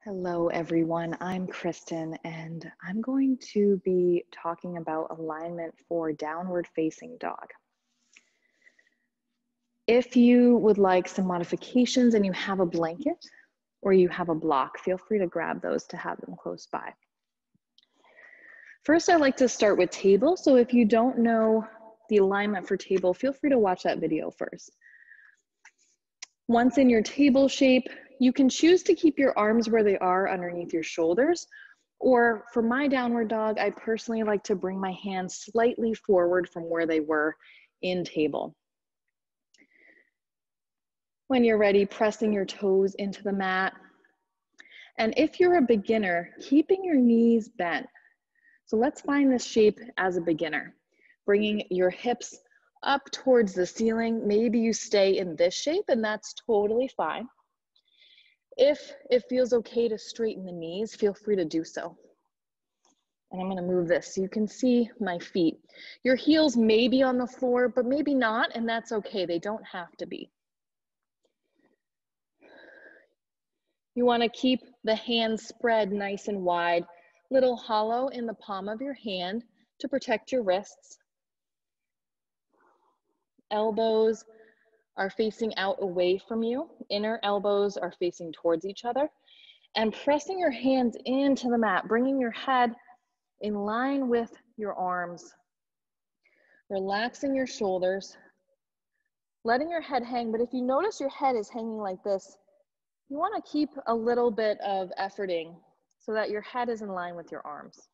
Hello, everyone. I'm Kristen, and I'm going to be talking about alignment for downward facing dog. If you would like some modifications and you have a blanket or you have a block, feel free to grab those to have them close by. First, I like to start with table. So if you don't know the alignment for table, feel free to watch that video first. Once in your table shape, you can choose to keep your arms where they are underneath your shoulders, or for my downward dog, I personally like to bring my hands slightly forward from where they were in table. When you're ready, pressing your toes into the mat. And if you're a beginner, keeping your knees bent. So let's find this shape as a beginner. Bringing your hips up towards the ceiling. Maybe you stay in this shape, and that's totally fine. If it feels okay to straighten the knees, feel free to do so. And I'm gonna move this so you can see my feet. Your heels may be on the floor, but maybe not, and that's okay. They don't have to be. You wanna keep the hands spread nice and wide, little hollow in the palm of your hand to protect your wrists. Elbows are facing out away from you. Inner elbows are facing towards each other. And pressing your hands into the mat, bringing your head in line with your arms. Relaxing your shoulders, letting your head hang. But if you notice your head is hanging like this, you want to keep a little bit of efforting so that your head is in line with your arms.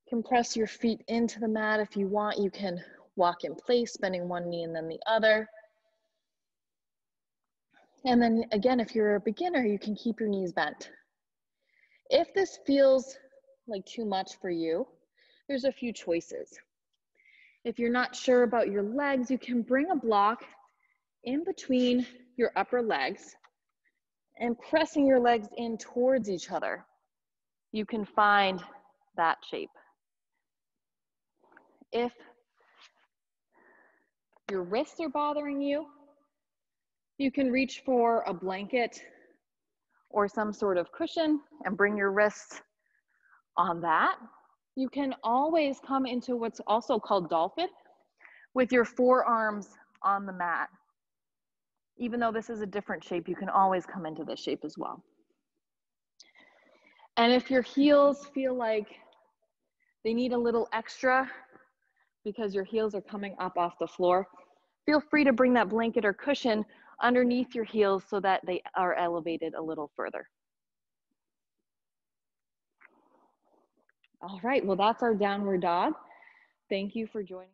You can press your feet into the mat if you want. You can walk in place, bending one knee and then the other. And then again, if you're a beginner, you can keep your knees bent. If this feels like too much for you, there's a few choices. If you're not sure about your legs, you can bring a block in between your upper legs and pressing your legs in towards each other. You can find that shape. If your wrists are bothering you, you can reach for a blanket or some sort of cushion and bring your wrists on that. You can always come into what's also called dolphin with your forearms on the mat. Even though this is a different shape, you can always come into this shape as well. And if your heels feel like they need a little extra because your heels are coming up off the floor, feel free to bring that blanket or cushion underneath your heels so that they are elevated a little further. All right, well, that's our downward dog. Thank you for joining.